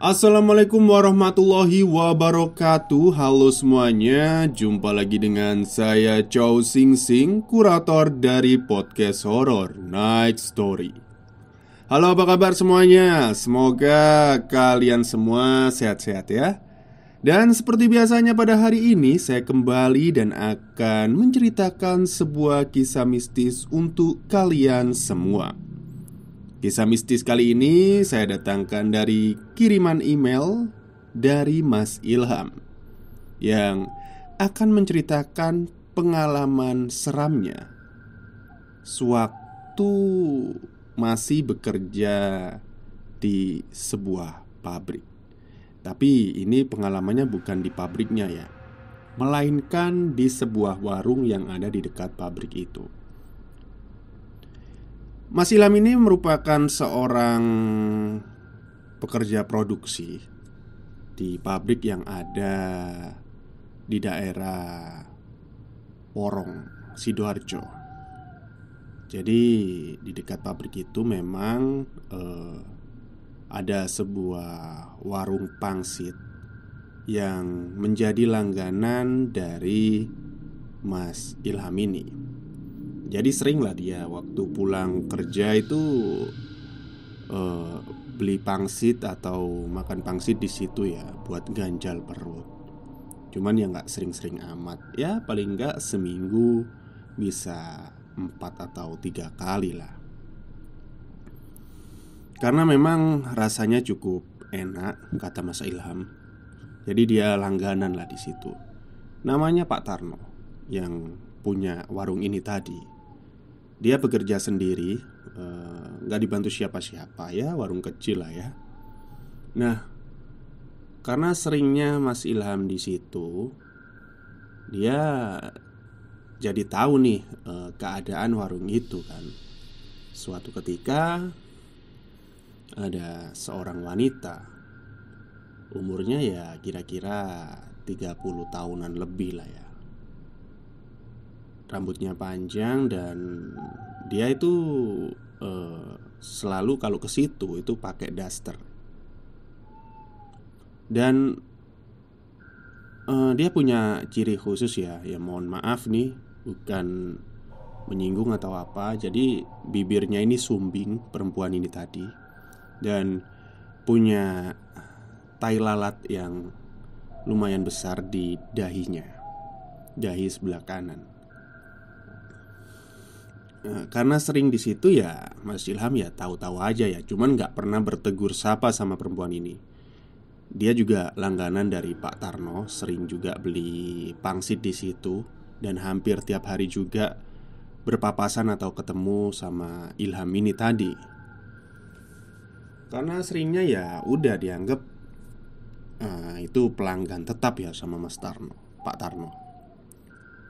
Assalamualaikum warahmatullahi wabarakatuh. Halo semuanya, jumpa lagi dengan saya Chow Sing Sing, kurator dari podcast horor Night Story. Halo, apa kabar semuanya? Semoga kalian semua sehat-sehat ya. Dan seperti biasanya pada hari ini saya kembali dan akan menceritakan sebuah kisah mistis untuk kalian semua. Kisah mistis kali ini saya datangkan dari kiriman email dari Mas Ilham yang akan menceritakan pengalaman seramnya sewaktu masih bekerja di sebuah pabrik. Tapi ini pengalamannya bukan di pabriknya ya, melainkan di sebuah warung yang ada di dekat pabrik itu. Mas Ilham ini merupakan seorang pekerja produksi di pabrik yang ada di daerah Porong, Sidoarjo. Jadi di dekat pabrik itu memang ada sebuah warung pangsit yang menjadi langganan dari Mas Ilham ini. Jadi seringlah dia waktu pulang kerja itu beli pangsit atau makan pangsit di situ ya, buat ganjal perut. Cuman ya nggak sering-sering amat. Ya paling nggak seminggu bisa 4 atau 3 kali lah. Karena memang rasanya cukup enak, kata Mas Ilham. Jadi dia langganan lah di situ. Namanya Pak Tarno yang punya warung ini tadi. Dia bekerja sendiri, nggak dibantu siapa-siapa ya, warung kecil lah ya. Nah, karena seringnya Mas Ilham di situ, dia jadi tahu nih keadaan warung itu kan. Suatu ketika ada seorang wanita, umurnya ya kira-kira 30 tahunan lebih lah ya. Rambutnya panjang dan dia itu selalu kalau ke situ itu pakai daster. Dan dia punya ciri khusus ya. Ya mohon maaf nih, bukan menyinggung atau apa. Jadi bibirnya ini sumbing, perempuan ini tadi. Dan punya tai lalat yang lumayan besar di dahinya, dahi sebelah kanan. Karena sering di situ ya, Mas Ilham ya tahu-tahu aja ya. Cuman nggak pernah bertegur sapa sama perempuan ini. Dia juga langganan dari Pak Tarno, sering juga beli pangsit di situ dan hampir tiap hari juga berpapasan atau ketemu sama Ilham ini tadi. Karena seringnya ya udah dianggap itu pelanggan tetap ya sama Mas Tarno, Pak Tarno.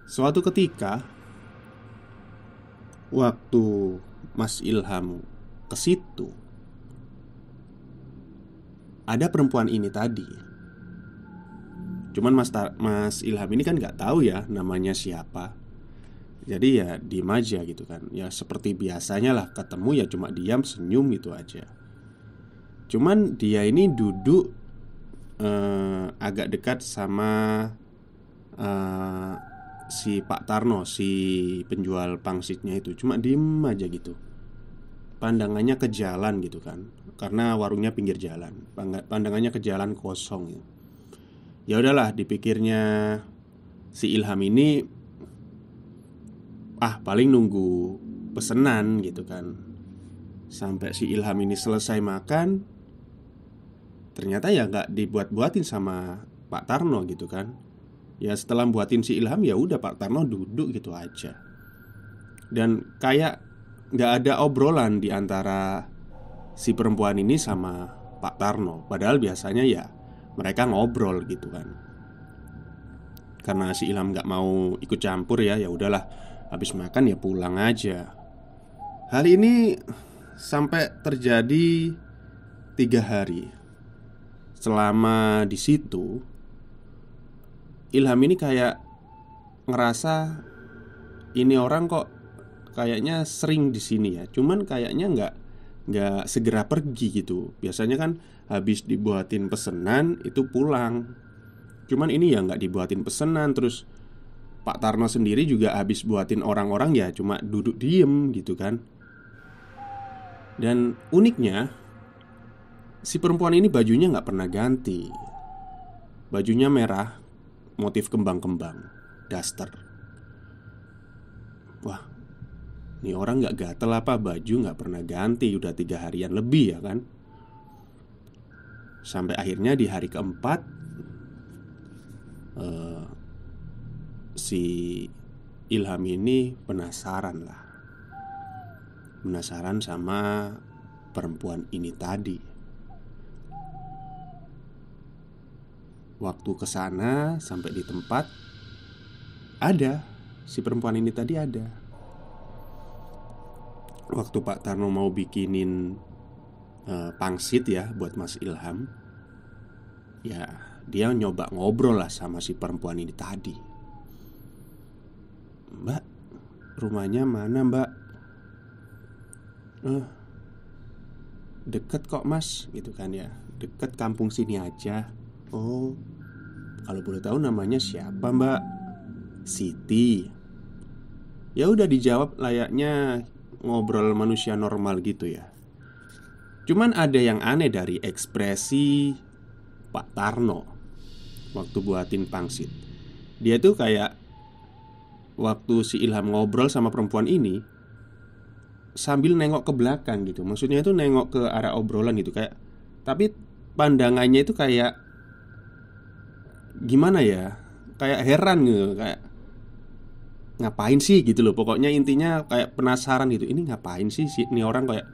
Suatu ketika waktu Mas Ilham ke situ, ada perempuan ini tadi. Cuman Mas Ilham ini kan nggak tahu ya namanya siapa. Jadi ya diem aja gitu kan. Ya seperti biasanya lah, ketemu ya cuma diam senyum gitu aja. Cuman dia ini duduk agak dekat sama si Pak Tarno, si penjual pangsitnya itu. Cuma diem aja gitu, pandangannya ke jalan gitu kan. Karena warungnya pinggir jalan, pandangannya ke jalan kosong ya. Ya udahlah, dipikirnya si Ilham ini, paling nunggu pesenan gitu kan. Sampai si Ilham ini selesai makan, ternyata ya nggak dibuat-buatin sama Pak Tarno gitu kan. Ya setelah buatin si Ilham, ya udah Pak Tarno duduk gitu aja. Dan kayak nggak ada obrolan di antara si perempuan ini sama Pak Tarno. Padahal biasanya ya mereka ngobrol gitu kan. Karena si Ilham nggak mau ikut campur ya, ya udahlah, habis makan ya pulang aja. Hal ini sampai terjadi 3 hari. Selama di situ, Ilham ini kayak ngerasa ini orang kok kayaknya sering di sini ya. Cuman kayaknya nggak segera pergi gitu. Biasanya kan habis dibuatin pesenan itu pulang. Cuman ini ya nggak dibuatin pesenan. Terus Pak Tarno sendiri juga habis buatin orang-orang ya cuma duduk diem gitu kan. Dan uniknya, si perempuan ini bajunya nggak pernah ganti. Bajunya merah, motif kembang-kembang, daster. Wah, ini orang nggak gatel apa, baju nggak pernah ganti. Udah 3 harian lebih ya kan. Sampai akhirnya di hari keempat si Ilham ini penasaran lah. Penasaran sama perempuan ini tadi. Waktu kesana sampai di tempat, ada si perempuan ini tadi ada. Waktu Pak Tarno mau bikinin pangsit ya buat Mas Ilham, ya dia nyoba ngobrol lah sama si perempuan ini tadi. "Mbak, rumahnya mana mbak?" "Deket kok mas," gitu kan ya. "Deket, kampung sini aja." "Oh, kalau boleh tahu namanya siapa mbak?" "Siti." Ya udah dijawab layaknya ngobrol manusia normal gitu ya. Cuman ada yang aneh dari ekspresi Pak Tarno waktu buatin pangsit. Dia tuh kayak waktu si Ilham ngobrol sama perempuan ini sambil nengok ke belakang gitu. Maksudnya itu nengok ke arah obrolan gitu kayak. Tapi pandangannya itu kayak gimana ya, kayak heran gitu. Kayak ngapain sih gitu loh. Pokoknya intinya kayak penasaran gitu. Ini ngapain sih si ini orang, kayak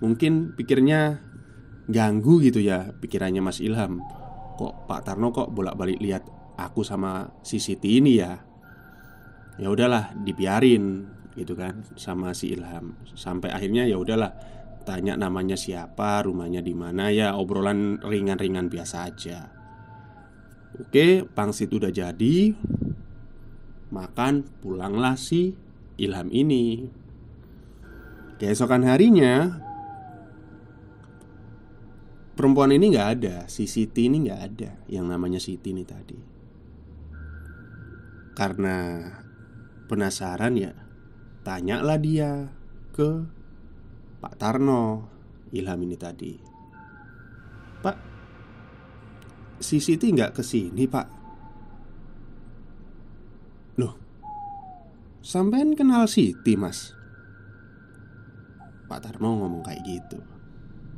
mungkin pikirnya ganggu gitu ya pikirannya Mas Ilham. Kok Pak Tarno kok bolak-balik lihat aku sama si Siti ini ya. Ya udahlah, dibiarin gitu kan sama si Ilham. Sampai akhirnya ya udahlah, tanya namanya siapa, rumahnya di mana, ya obrolan ringan-ringan biasa aja. Oke, pangsit udah jadi. Makan, pulanglah si Ilham ini. Keesokan harinya perempuan ini nggak ada, si Siti ini nggak ada, yang namanya Siti ini tadi. Karena penasaran ya, tanyalah dia ke Pak Tarno, Ilham ini tadi. "Pak, si Siti nggak kesini pak?" "Loh, sampean kenal Siti mas?" Pak Tarno ngomong kayak gitu.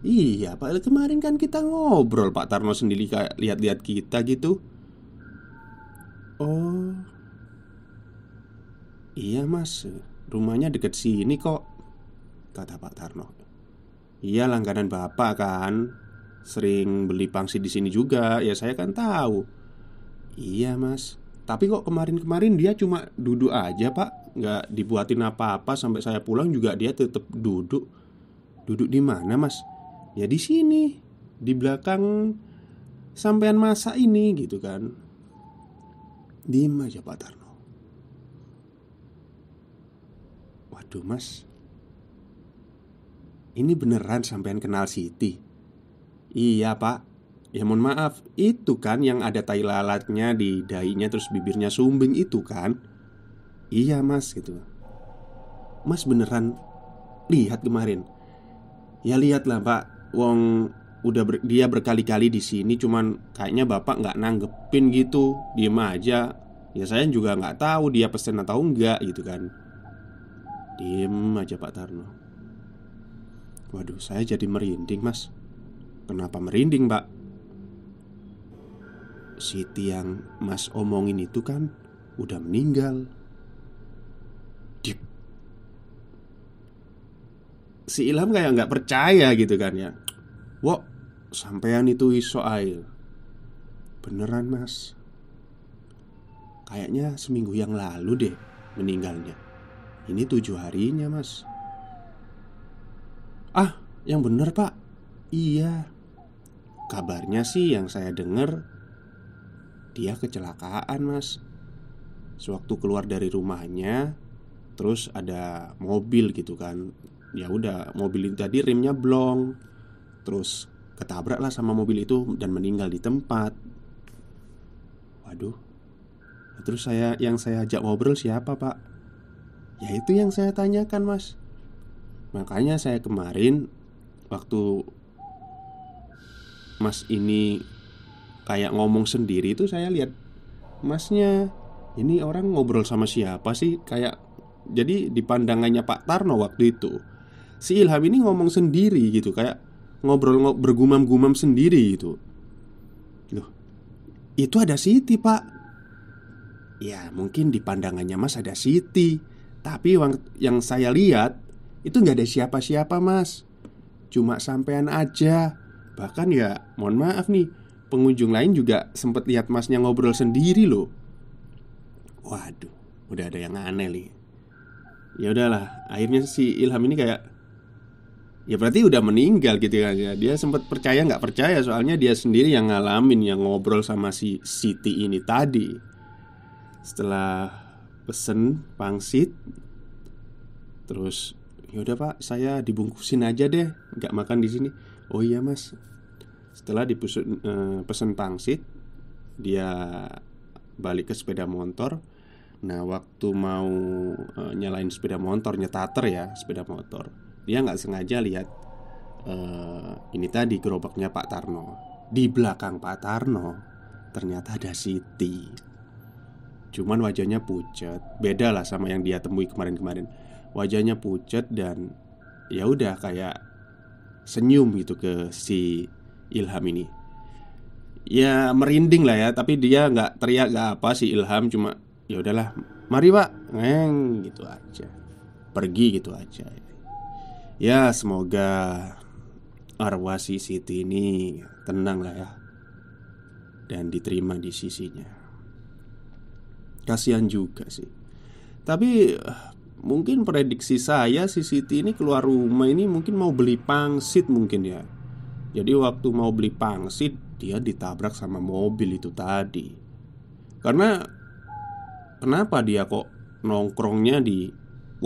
"Iya pak, kemarin kan kita ngobrol." Pak Tarno sendiri kayak lihat-lihat kita gitu. "Oh, iya mas, rumahnya deket sini kok," kata Pak Tarno. "Iya, langganan bapak kan, sering beli pangsit di sini juga. Ya saya kan tahu." "Iya mas, tapi kok kemarin-kemarin dia cuma duduk aja pak, nggak dibuatin apa-apa. Sampai saya pulang juga dia tetap duduk." "Duduk di mana mas?" "Ya di sini, di belakang sampean masak ini," gitu kan. Diem aja Pak Tarno. "Waduh mas, ini beneran sampean kenal Siti?" "Iya pak." "Ya mohon maaf, itu kan yang ada tai lalatnya di dahinya terus bibirnya sumbing itu kan?" "Iya mas," gitu. "Mas beneran lihat kemarin?" "Ya lihat lah pak, wong dia berkali-kali di sini, cuman kayaknya bapak nggak nanggepin gitu, diem aja. Ya saya juga nggak tahu dia pesen atau enggak gitu kan." Diem aja Pak Tarno. Waduh, saya jadi merinding mas. "Kenapa merinding pak?" "Siti yang mas omongin itu kan udah meninggal." Dip. Si Ilham kayak nggak percaya gitu kan ya. "Wok, sampean itu iso air." "Beneran mas, kayaknya seminggu yang lalu deh meninggalnya. Ini 7 harinya mas." "Ah, yang bener pak." "Iya, kabarnya sih yang saya dengar dia kecelakaan mas. Sewaktu keluar dari rumahnya, terus ada mobil gitu kan, ya udah, mobil itu tadi remnya blong, terus ketabrak lah sama mobil itu dan meninggal di tempat. Waduh. Terus yang saya ajak ngobrol siapa, Pak? Ya itu yang saya tanyakan, Mas. Makanya saya kemarin waktu Mas ini kayak ngomong sendiri itu saya lihat Masnya, ini orang ngobrol sama siapa sih? Kayak jadi di pandangannya Pak Tarno waktu itu, si Ilham ini ngomong sendiri gitu, kayak ngobrol bergumam-gumam sendiri gitu. Loh, itu ada Siti, Pak. Ya mungkin di pandangannya Mas ada Siti, tapi yang saya lihat itu nggak ada siapa-siapa, Mas. Cuma sampean aja. Bahkan ya mohon maaf nih, pengunjung lain juga sempat lihat Masnya ngobrol sendiri loh. Waduh, udah ada yang aneh nih. Ya udahlah, akhirnya si Ilham ini kayak, ya berarti udah meninggal gitu kan ya. Dia sempat percaya nggak percaya, soalnya dia sendiri yang ngalamin, yang ngobrol sama si Siti ini tadi. Setelah pesen pangsit, terus yaudah Pak, saya dibungkusin aja deh, nggak makan di sini. Oh iya Mas. Setelah pesen pangsit, dia balik ke sepeda motor. Nah waktu mau nyalain sepeda motor, nyetater ya sepeda motor, dia nggak sengaja lihat ini tadi gerobaknya Pak Tarno. Di belakang Pak Tarno ternyata ada Siti. Cuman wajahnya pucat, beda lah sama yang dia temui kemarin-kemarin. Wajahnya pucat dan ya udah kayak senyum gitu ke si Ilham ini. Ya merinding lah ya, tapi dia nggak teriak nggak apa, si Ilham cuma ya udahlah, mari Pak, gitu aja, pergi gitu aja. Ya semoga arwah si Siti ini tenang lah ya, dan diterima di sisinya. Kasihan juga sih. Tapi mungkin prediksi saya, si Siti ini keluar rumah ini mungkin mau beli pangsit mungkin ya. Jadi waktu mau beli pangsit, dia ditabrak sama mobil itu tadi. Karena kenapa dia kok nongkrongnya di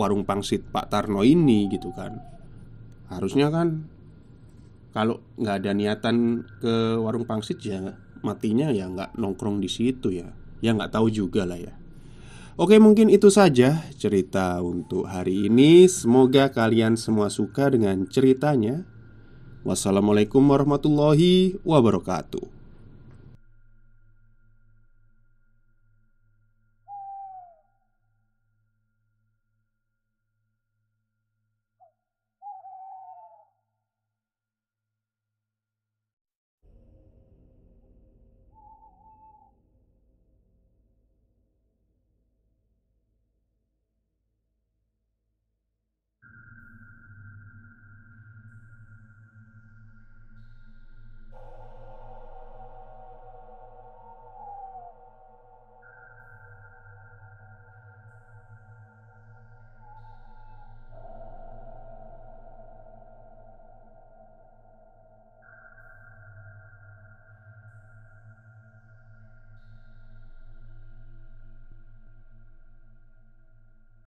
warung pangsit Pak Tarno ini gitu kan. Harusnya kan kalau nggak ada niatan ke warung pangsit ya matinya ya nggak nongkrong di situ ya. Ya nggak tahu juga lah ya. Oke, mungkin itu saja cerita untuk hari ini. Semoga kalian semua suka dengan ceritanya. Wassalamualaikum warahmatullahi wabarakatuh.